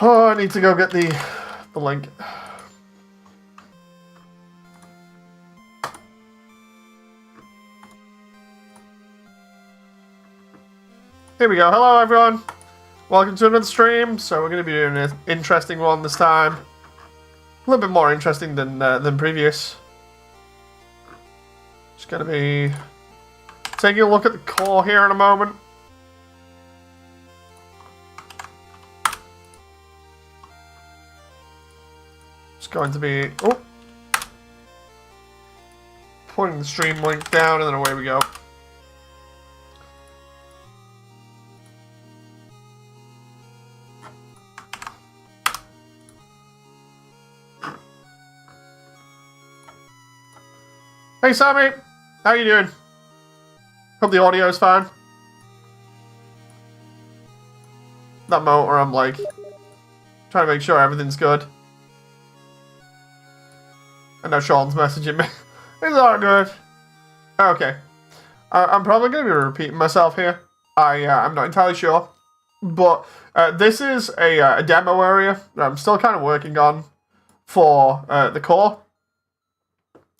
Oh, I need to go get the link. Here we go. Hello, everyone. Welcome to another stream. So we're going to be doing an interesting one this time. A little bit more interesting than previous. Just going to be taking a look at the core here in a moment. It's going to be putting the stream link down, and then away we go. Hey Sammy, how you doing? Hope the audio's fine. That moment where I'm like trying to make sure everything's good. And now Sean's messaging me. It's all good. Okay. I'm probably going to be repeating myself here. I'm not entirely sure. But this is a demo area that I'm still kind of working on for the core.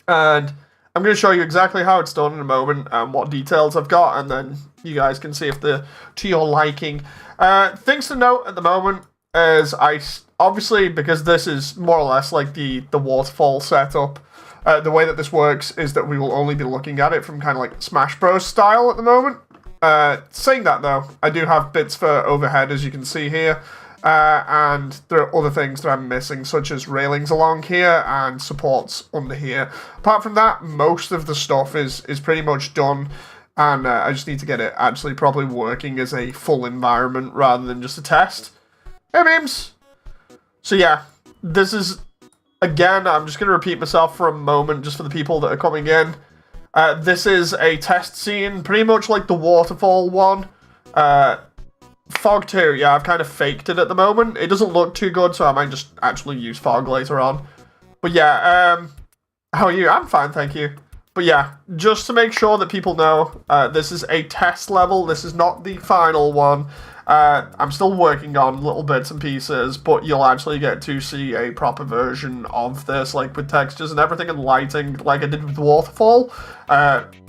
And I'm going to show you exactly how it's done in a moment and what details I've got, and then you guys can see if they're to your liking. Things to note at the moment is obviously, because this is more or less like the waterfall setup, the way that this works is that we will only be looking at it from kind of like Smash Bros style at the moment. Saying that though, I do have bits for overhead, as you can see here. And there are other things that I'm missing, such as railings along here and supports under here. Apart from that, most of the stuff is pretty much done, and I just need to get it actually probably working as a full environment rather than just a test. Hey, memes! So yeah, this is, again, I'm just going to repeat myself for a moment just for the people that are coming in. This is a test scene, pretty much like the waterfall one. Fog 2, yeah, I've kind of faked it at the moment. It doesn't look too good, so I might just actually use fog later on. But yeah, how are you? I'm fine, thank you. But yeah, just to make sure that people know, this is a test level. This is not the final one. I'm still working on little bits and pieces, but you'll actually get to see a proper version of this, like with textures and everything and lighting, like I did with the waterfall.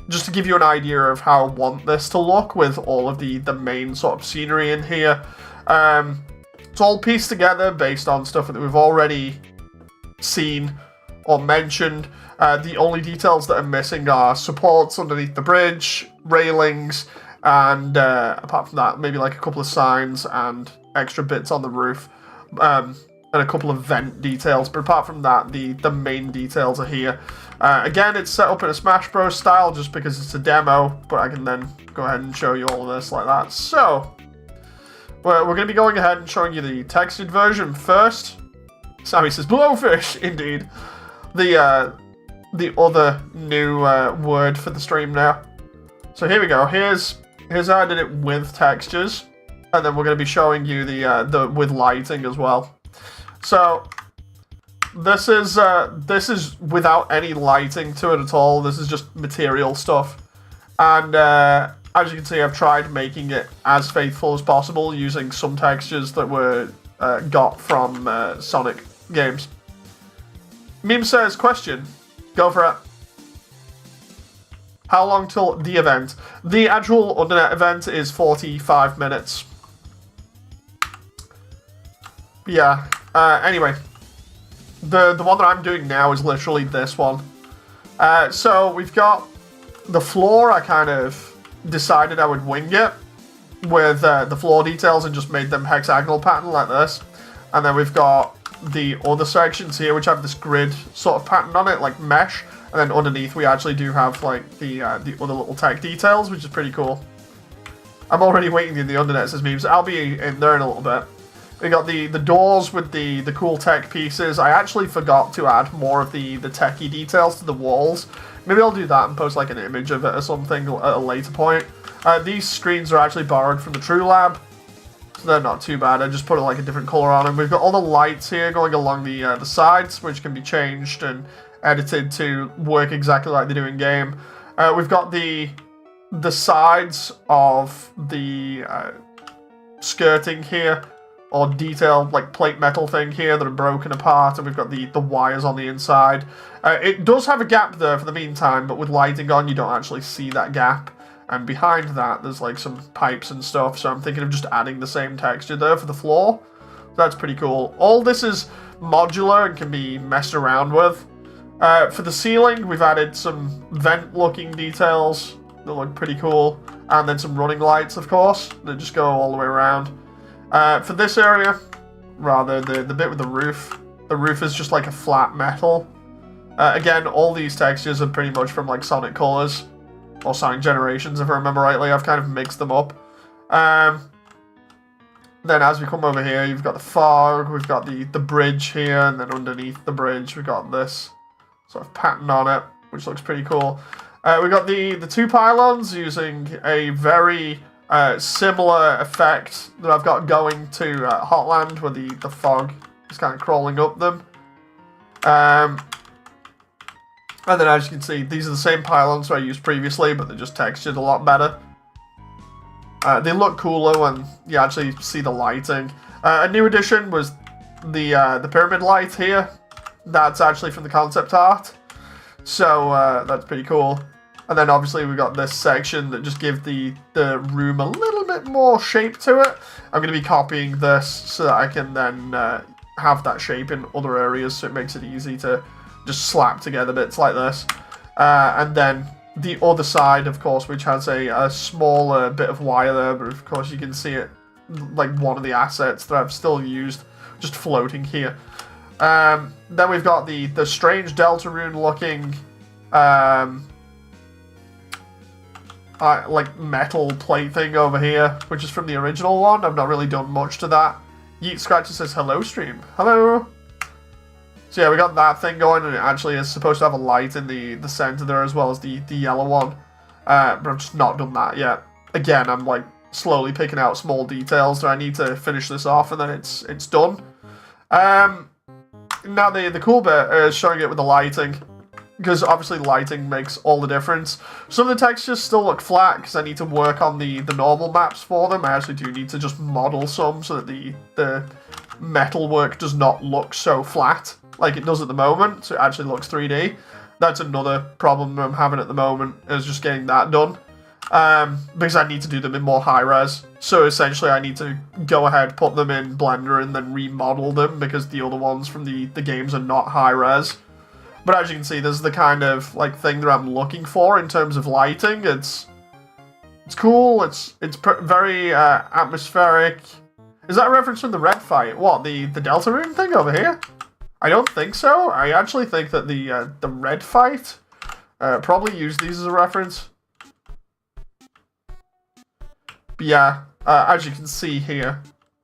Just to give you an idea of how I want this to look with all of the main sort of scenery in here. It's all pieced together based on stuff that we've already seen or mentioned. The only details that are missing are supports underneath the bridge, railings, and apart from that, maybe like a couple of signs and extra bits on the roof, and a couple of vent details. But apart from that, the main details are here. Again, it's set up in a Smash Bros style just because it's a demo, but I can then go ahead and show you all of this like that. So, we're going to be going ahead and showing you the textured version first. Sammy says, blowfish, indeed. The other new word for the stream now. So here we go. Here's how I did it with textures, and then we're going to be showing you the with lighting as well. So this is without any lighting to it at all. This is just material stuff, and as you can see, I've tried making it as faithful as possible using some textures that were got from Sonic games. Meme says, question, go for it. How long till the event? The actual Undernet event is 45 minutes. Yeah, anyway. The one that I'm doing now is literally this one. So we've got the floor. I kind of decided I would wing it with the floor details and just made them hexagonal pattern like this. And then we've got the other sections here which have this grid sort of pattern on it, like mesh. And then underneath we actually do have like the other little tech details, which is pretty cool. I'm already waiting in the Undernet, says memes. I'll be in there in a little bit. We got the doors with the cool tech pieces. I actually forgot to add more of the techie details to the walls. Maybe I'll do that and post like an image of it or something at a later point. These screens are actually borrowed from the True Lab, so they're not too bad. I just put like a different color on them. We've got all the lights here going along the sides, which can be changed and edited to work exactly like they do in game. We've got the sides of the skirting here or detail, like plate metal thing here that are broken apart, and we've got the wires on the inside. It does have a gap there for the meantime, but with lighting on, you don't actually see that gap. And behind that, there's like some pipes and stuff, so I'm thinking of just adding the same texture there for the floor. That's pretty cool. All this is modular and can be messed around with. For the ceiling, we've added some vent-looking details that look pretty cool, and then some running lights, of course, that just go all the way around. For this area, rather, the bit with the roof is just like a flat metal. Again, all these textures are pretty much from like Sonic Colors, or Sonic Generations, if I remember rightly. I've kind of mixed them up. Then as we come over here, you've got the fog, we've got the bridge here, and then underneath the bridge, we've got this sort of pattern on it, which looks pretty cool. We've got the two pylons using a very similar effect that I've got going to Hotland, where the fog is kind of crawling up them. And then as you can see, these are the same pylons that I used previously, but they're just textured a lot better. They look cooler when you actually see the lighting. A new addition was the pyramid light here. That's actually from the concept art. So that's pretty cool. And then obviously we've got this section that just gives the room a little bit more shape to it. I'm going to be copying this so that I can then have that shape in other areas, so it makes it easy to just slap together bits like this. And then the other side, of course, which has a smaller bit of wire there, but of course you can see it, like one of the assets that I've still used, just floating here. Then we've got the strange Deltarune looking like metal plate thing over here, which is from the original one. I've not really done much to that. Yeet Scratcher says hello stream. Hello. So yeah, we got that thing going, and it actually is supposed to have a light in the center there as well as the yellow one. But I've just not done that yet. Again, I'm like slowly picking out small details that I need to finish this off, and then it's done. Now the cool bit is showing it with the lighting, because obviously lighting makes all the difference. Some of the textures still look flat because I need to work on the normal maps for them. I actually do need to just model some so that the metal work does not look so flat like it does at the moment, so it actually looks 3D. That's another problem I'm having at the moment, is just getting that done. Because I need to do them in more high res. So essentially I need to go ahead, put them in Blender, and then remodel them, because the other ones from the games are not high res. But as you can see, this is the kind of like thing that I'm looking for in terms of lighting. It's cool, it's very atmospheric. Is that a reference from the red fight? What, the Deltarune thing over here? I don't think so. I actually think that the red fight probably used these as a reference. But yeah, as you can see here,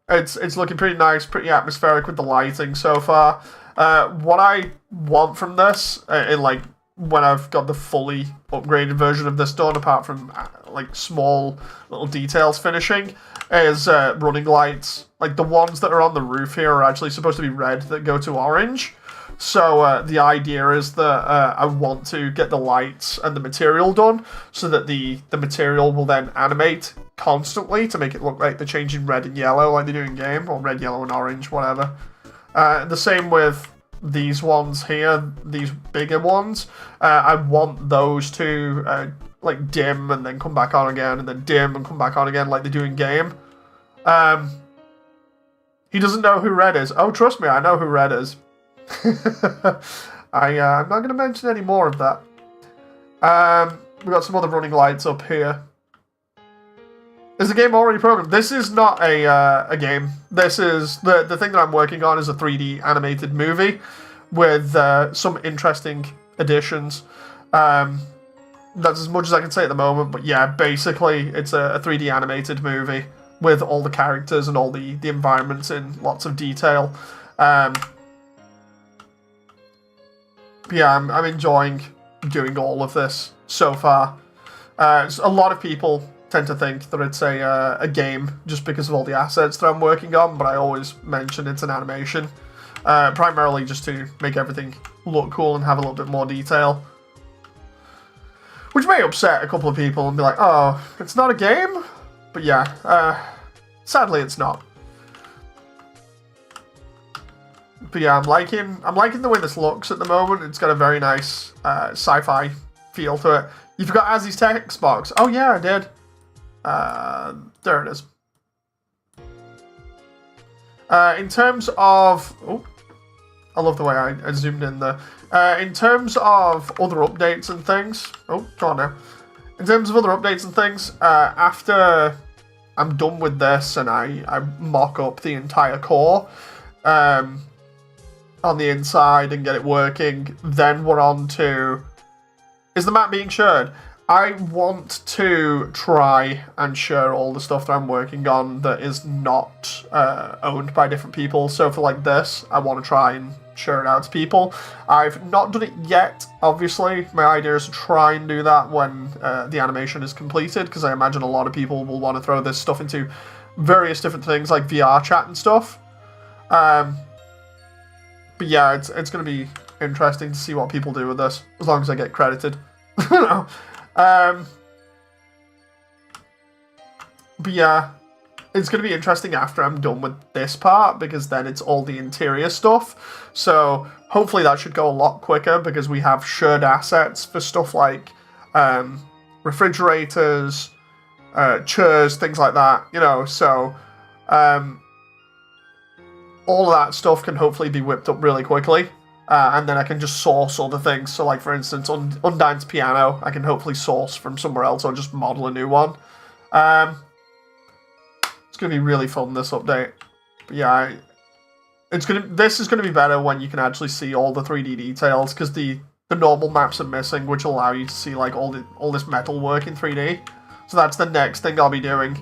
it's looking pretty nice, pretty atmospheric with the lighting so far. What I want from this, in like when I've got the fully upgraded version of this done, apart from like small little details finishing, is running lights. Like the ones that are on the roof here are actually supposed to be red that go to orange. So the idea is that I want to get the lights and the material done so that the material will then animate constantly to make it look like they're changing red and yellow like they do in game, or red, yellow, and orange, whatever. The same with these ones here, these bigger ones. I want those to like dim and then come back on again, and then dim and come back on again like they do in game. He doesn't know who Red is. Oh, trust me, I know who Red is. I'm not going to mention any more of that. We've got some other running lights up here. Is the game already programmed? This is not a game. This is the thing that I'm working on is a 3D animated movie with some interesting additions. That's as much as I can say at the moment, but yeah, basically it's a 3D animated movie with all the characters and all the environments in lots of detail. Yeah, I'm enjoying doing all of this so far. So a lot of people tend to think that it's a game just because of all the assets that I'm working on, but I always mention it's an animation. Primarily just to make everything look cool and have a little bit more detail. Which may upset a couple of people and be like, oh, it's not a game? But yeah, sadly it's not. But yeah, I'm liking the way this looks at the moment. It's got a very nice sci-fi feel to it. You forgot Azzy's text box. Oh yeah, I did. There it is. In terms of... Oh, I love the way I zoomed in there. In terms of other updates and things... Oh, go on now. In terms of other updates and things, after I'm done with this and I mock up the entire core on the inside and get it working, then we're on to... Is the map being shared? I want to try and share all the stuff that I'm working on that is not owned by different people. So for like this, I want to try and share it out to people. I've not done it yet, obviously. My idea is to try and do that when the animation is completed, because I imagine a lot of people will want to throw this stuff into various different things like VR chat and stuff. But yeah, it's going to be interesting to see what people do with this, as long as I get credited. No. But yeah, it's going to be interesting after I'm done with this part, because then it's all the interior stuff. So hopefully that should go a lot quicker, because we have shared assets for stuff like refrigerators, chairs, things like that, you know. So all of that stuff can hopefully be whipped up really quickly. And then I can just source other things. So like, for instance, Undyne's piano, I can hopefully source from somewhere else or just model a new one. It's going to be really fun, this update. But yeah, this is going to be better when you can actually see all the 3D details, because the normal maps are missing, which allow you to see like all this metal work in 3D. So that's the next thing I'll be doing,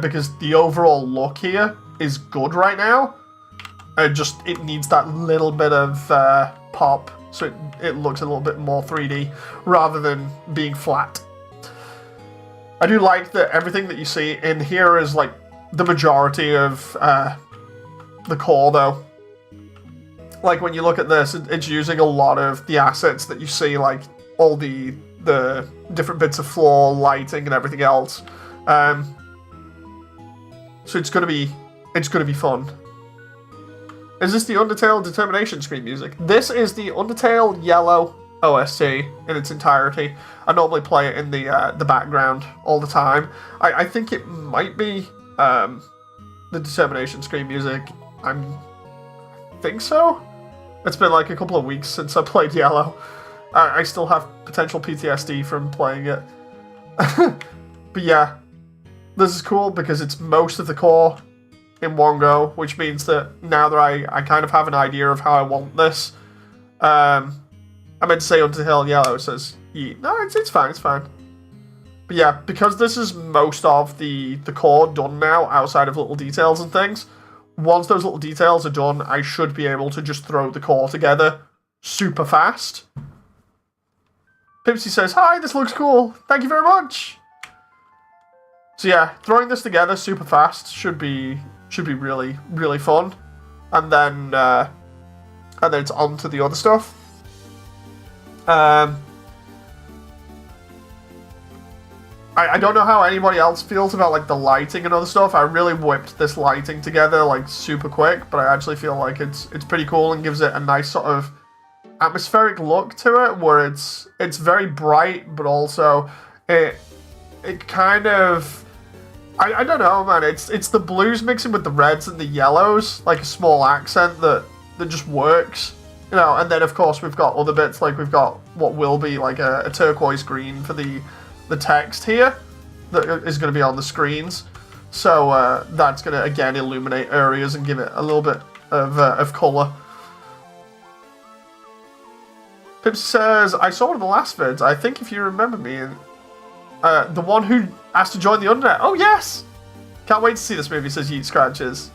because the overall look here is good right now. It needs that little bit of pop, so it looks a little bit more 3D rather than being flat. I do like that everything that you see in here is like the majority of the core, though. Like when you look at this, it's using a lot of the assets that you see, like all the different bits of floor, lighting, and everything else. So it's gonna be fun. Is this the Undertale Determination screen music? This is the Undertale Yellow OST in its entirety. I normally play it in the background all the time. I think it might be the Determination screen music. I think so. It's been like a couple of weeks since I played Yellow. I still have potential PTSD from playing it. But yeah, this is cool because it's most of the core in one go, which means that now that I kind of have an idea of how I want this, I meant to say Undertale Yellow, it says, yeah. No, it's fine, it's fine. But yeah, because this is most of the core done now, outside of little details and things, once those little details are done, I should be able to just throw the core together super fast. Pipsy says, hi, this looks cool, thank you very much. So yeah, throwing this together super fast should be really, really fun. And then it's on to the other stuff. I don't know how anybody else feels about like the lighting and other stuff. I really whipped this lighting together like super quick, but I actually feel like it's pretty cool and gives it a nice sort of atmospheric look to it, where it's very bright, but also it kind of, I don't know, man. It's the blues mixing with the reds and the yellows, like a small accent that just works, you know. And then of course we've got other bits, like we've got what will be like a turquoise green for the text here that is going to be on the screens. So that's going to again illuminate areas and give it a little bit of color. Pip says, I saw one of the last vids. I think if you remember me, the one who asked to join the Undernet. Oh, yes! Can't wait to see this movie, says Yeet Scratches.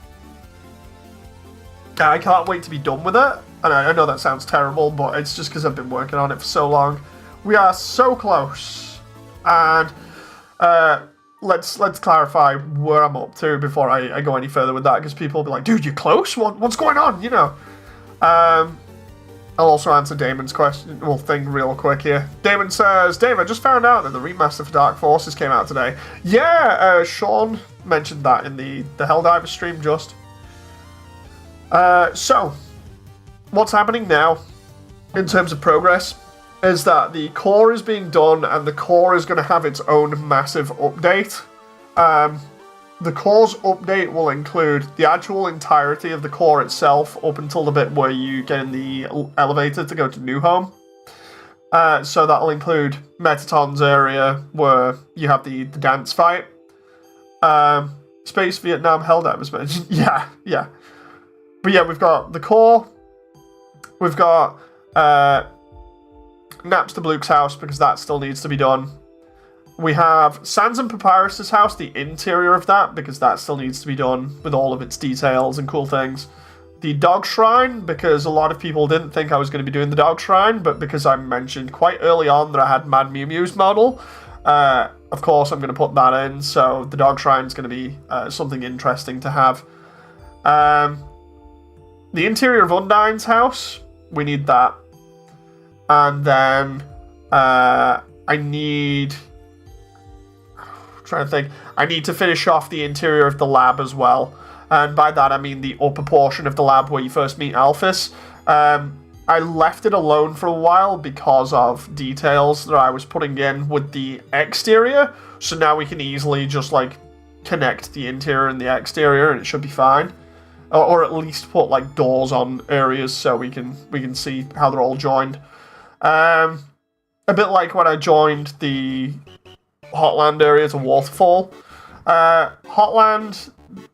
I can't wait to be done with it. And I know that sounds terrible, but it's just because I've been working on it for so long. We are so close. And let's clarify where I'm up to before I go any further with that, because people will be like, dude, you're close? What's going on? You know. I'll also answer Damon's thing real quick here. Damon says, Dave, I just found out that the remaster for Dark Forces came out today. Yeah, Sean mentioned that in the Helldivers stream just. So, what's happening now, in terms of progress, is that the core is being done, and the core is going to have its own massive update. The core's update will include the actual entirety of the core itself up until the bit where you get in the elevator to go to New Home. So that'll include Metaton's area where you have the dance fight. Space Vietnam Helldive was mentioned. Yeah. But yeah, we've got the core. We've got Naps to Bluke's house, because that still needs to be done. We have Sans and Papyrus's house, the interior of that, because that still needs to be done with all of its details and cool things. The Dog Shrine, because a lot of people didn't think I was going to be doing the Dog Shrine, but because I mentioned quite early on that I had Mad Mew Mew's model, of course I'm going to put that in, so the Dog Shrine is going to be something interesting to have. The interior of Undyne's house, we need that. And then I need to finish off the interior of the lab as well. And by that I mean the upper portion of the lab where you first meet Alphys. I left it alone for a while because of details that I was putting in with the exterior. So now we can easily just like connect the interior and the exterior and it should be fine. Or at least put like doors on areas so we can see how they're all joined. A bit like when I joined the Hotland area to Waterfall. Hotland,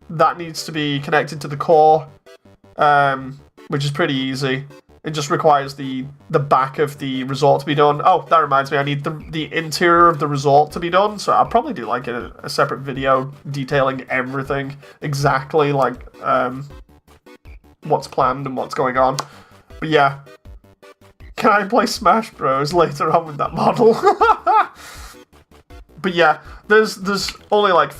that needs to be connected to the core, which is pretty easy. It just requires the back of the resort to be done. Oh, that reminds me, I need the interior of the resort to be done, so I'll probably do like a separate video detailing everything, exactly like what's planned and what's going on. But yeah, can I play Smash Bros later on with that model? But yeah, there's only like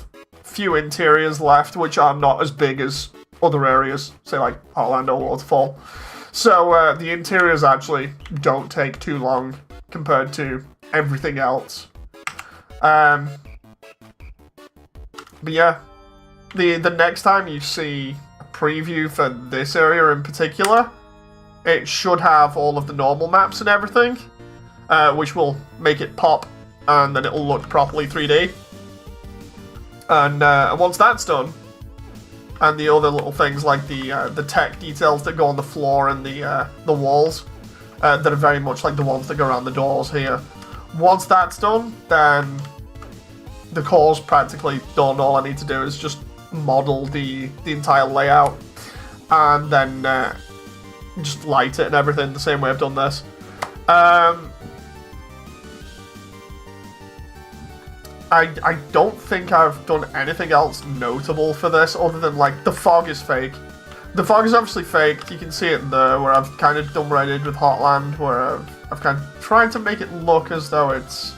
few interiors left which are not as big as other areas, say like Hotland or Waterfall. So the interiors actually don't take too long compared to everything else. But yeah, the next time you see a preview for this area in particular, it should have all of the normal maps and everything, which will make it pop, and then it'll look properly 3D. And once that's done, and the other little things like the tech details that go on the floor and the walls, that are very much like the ones that go around the doors here. Once that's done, then the core's practically done. All I need to do is just model the entire layout, and then just light it and everything the same way I've done this. I don't think I've done anything else notable for this other than like the fog is fake. The fog is obviously faked. You can see it there where I've kind of done what I did with Hotland, where I've kind of tried to make it look as though it's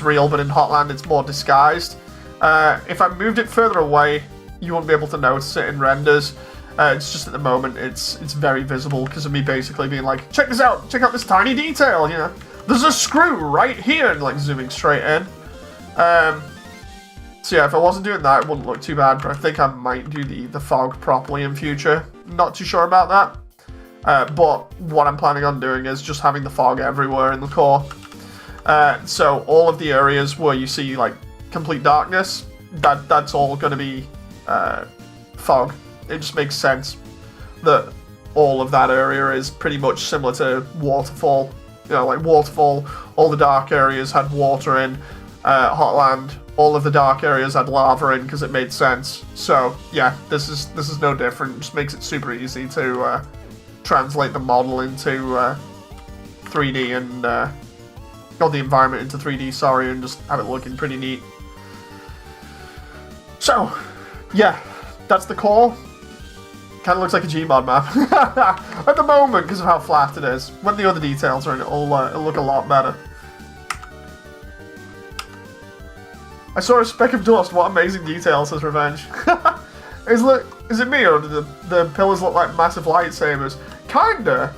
real, but in Hotland it's more disguised. If I moved it further away, you wouldn't be able to notice it in renders. It's just at the moment it's very visible because of me basically being like, check this out, check out this tiny detail, you know. There's a screw right here, and like zooming straight in. So yeah, if I wasn't doing that, it wouldn't look too bad, but I think I might do the fog properly in future. Not too sure about that. But what I'm planning on doing is just having the fog everywhere in the core. So all of the areas where you see like complete darkness, that's all going to be fog. It just makes sense that all of that area is pretty much similar to Waterfall. You know, like Waterfall, all the dark areas had water in. Hotland, all of the dark areas had lava in because it made sense. So yeah, this is no different. It just makes it super easy to translate the model into 3D and or the environment into 3D. Sorry, and just have it looking pretty neat. So yeah, that's the core. Kind of looks like a Gmod map at the moment because of how flat it is. When the other details are in it, it'll look a lot better. I saw a speck of dust. What amazing detail, says Revenge. Is it me, or do the pillars look like massive lightsabers? Kinda.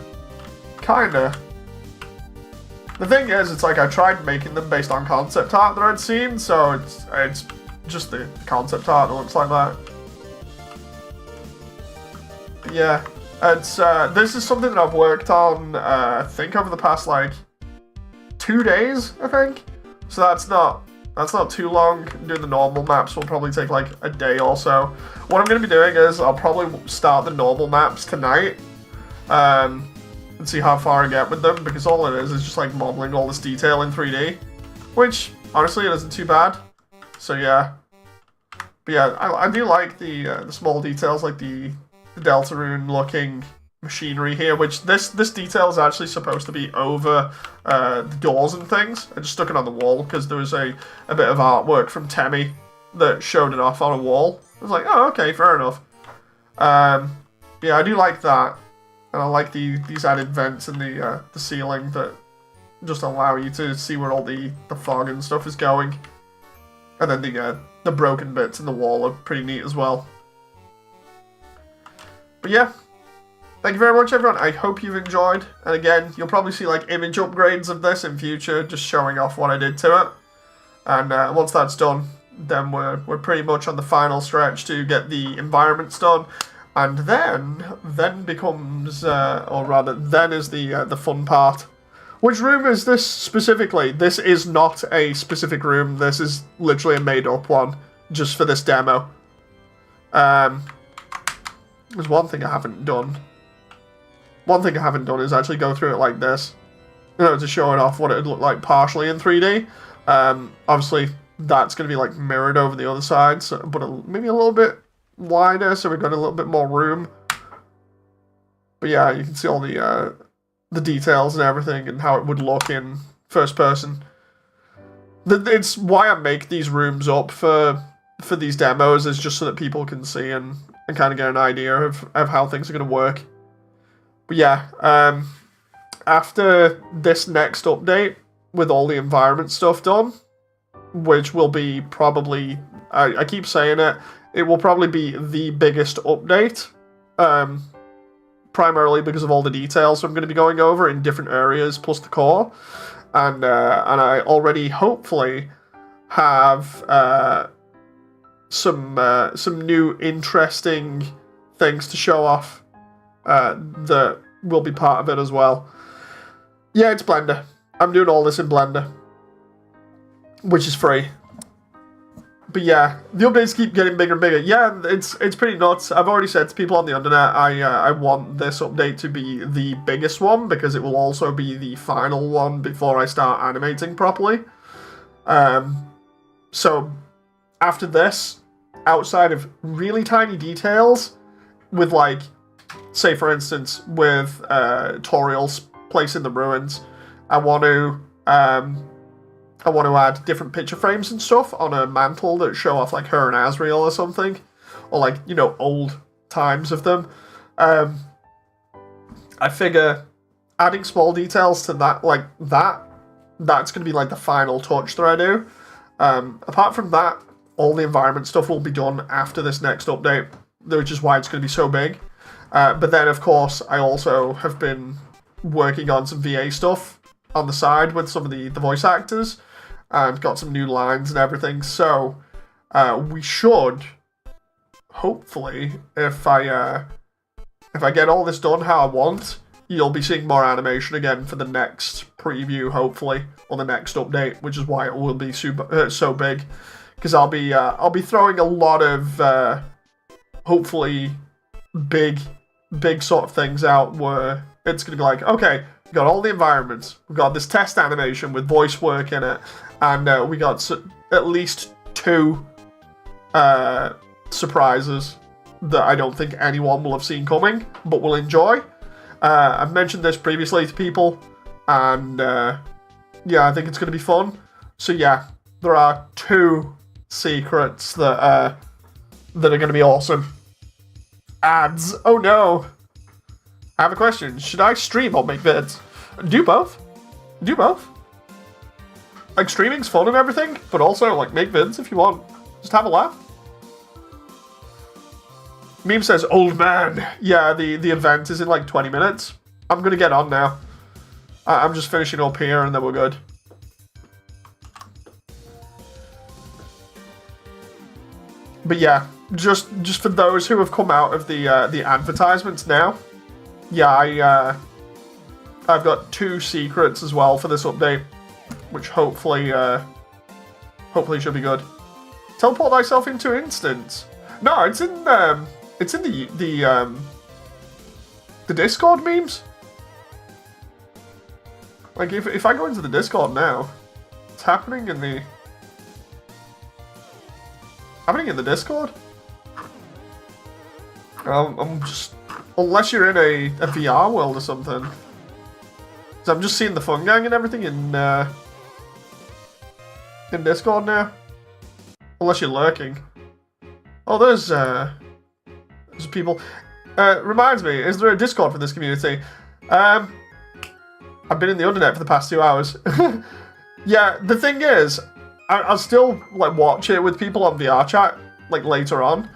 The thing is, it's like I tried making them based on concept art that I'd seen, so it's just the concept art that looks like that. But yeah, It's this is something that I've worked on, I think over the past like 2 days, I think. So that's not too long. Doing the normal maps will probably take like a day or so. What I'm going to be doing is I'll probably start the normal maps tonight, and see how far I get with them, because all it is just like modeling all this detail in 3D, which honestly it isn't too bad. So yeah, but yeah, I do like the small details, like the Deltarune looking machinery here, which this detail is actually supposed to be over the doors and things. I just stuck it on the wall because there was a bit of artwork from Temmie that showed it off on a wall. I was like, oh, okay, fair enough. Yeah, I do like that, and I like these added vents in the ceiling that just allow you to see where all the fog and stuff is going. And then the broken bits in the wall are pretty neat as well. But yeah, thank you very much, everyone. I hope you've enjoyed. And again, you'll probably see like image upgrades of this in future, just showing off what I did to it. And once that's done, then we're pretty much on the final stretch to get the environments done. And then becomes, or rather, then is the fun part. Which room is this specifically? This is not a specific room. This is literally a made-up one, just for this demo. There's one thing I haven't done. One thing I haven't done is actually go through it like this, you know, to show it off what it would look like partially in 3D. Obviously, that's going to be like mirrored over the other side, so, but maybe a little bit wider, so we've got a little bit more room. But yeah, you can see all the details and everything and how it would look in first person. It's why I make these rooms up for these demos, is just so that people can see and kind of get an idea of how things are going to work. But yeah, after this next update, with all the environment stuff done, which will be probably, I keep saying it will probably be the biggest update, primarily because of all the details I'm going to be going over in different areas, plus the core, and I already hopefully have some new interesting things to show off that will be part of it as well. Yeah, it's Blender. I'm doing all this in Blender, which is free. But yeah, the updates keep getting bigger and bigger. Yeah, it's pretty nuts. I've already said to people on the internet, I want this update to be the biggest one, because it will also be the final one before I start animating properly. So after this, outside of really tiny details, with like, say for instance, with Toriel's place in the ruins, I want to add different picture frames and stuff on a mantle that show off like her and Asriel or something, or like, you know, old times of them. I figure adding small details to that, like that's going to be like the final touch that I do. Apart from that, all the environment stuff will be done after this next update, which is why it's going to be so big. But then, of course, I also have been working on some VA stuff on the side with some of the voice actors, and got some new lines and everything. So we should, hopefully, if I get all this done how I want, you'll be seeing more animation again for the next preview, hopefully, or the next update, which is why it will be so big. Because I'll be throwing a lot of hopefully big sort of things out where it's gonna be like, okay, we got all the environments, we got this test animation with voice work in it, and we got at least 2 surprises that I don't think anyone will have seen coming, but will enjoy. I've mentioned this previously to people, and yeah, I think it's going to be fun. So yeah, there are 2 secrets that are going to be awesome. Ads. Oh no. I have a question. Should I stream or make vids? Do both. Do both. Like, streaming's fun and everything, but also, like, make vids if you want. Just have a laugh. Meme says, old man. Yeah, the event is in, like, 20 minutes. I'm gonna get on now. I'm just finishing up here, and then we're good. But yeah, just for those who have come out of the advertisements now, yeah, I've got 2 secrets as well for this update, which hopefully should be good. Teleport thyself into instance. No, it's in the Discord memes. Like if I go into the Discord now, it's happening in the Discord. I'm just, unless you're in a VR world or something. So I'm just seeing the fun gang and everything in Discord now. Unless you're lurking. Oh, there's people. Reminds me, is there a Discord for this community? I've been in the Undernet for the past 2 hours. Yeah, the thing is, I'll still like watch it with people on VR chat like later on.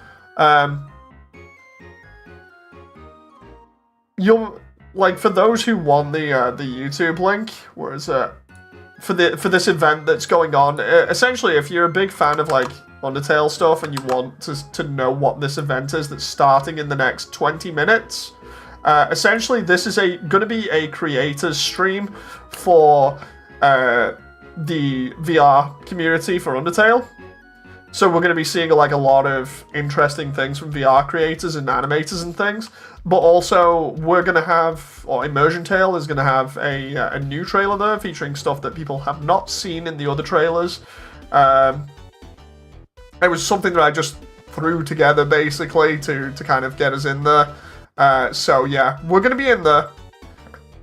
You'll like, for those who want the YouTube link, where is it? For this event that's going on, essentially, if you're a big fan of like Undertale stuff and you want to know what this event is that's starting in the next 20 minutes, essentially this is going to be a creators stream for the VR community for Undertale. So we're going to be seeing like a lot of interesting things from VR creators and animators and things. But also we're going to have, or Immersiontale is going to have a new trailer there featuring stuff that people have not seen in the other trailers. It was something that I just threw together basically to kind of get us in there. So yeah, we're going to be in there.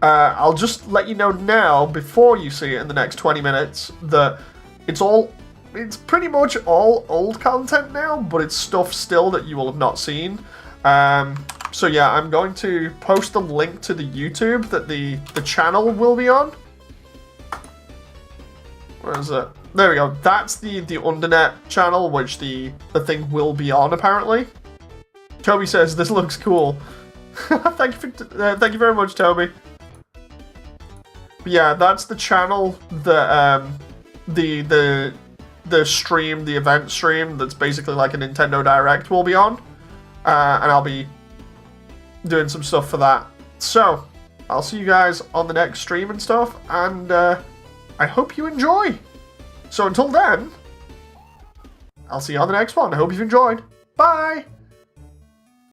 I'll just let you know now, before you see it in the next 20 minutes, that it's pretty much all old content now, but it's stuff still that you will have not seen. So yeah, I'm going to post the link to the YouTube that the channel will be on. Where is it? There we go. That's the Undernet channel, which the thing will be on, apparently. Toby says, this looks cool. Thank you very much, Toby. But yeah, that's the channel that the stream, the event stream, that's basically like a Nintendo Direct will be on. And I'll be doing some stuff for that. So, I'll see you guys on the next stream and stuff, and I hope you enjoy. So until then, I'll see you on the next one. I hope you've enjoyed. Bye!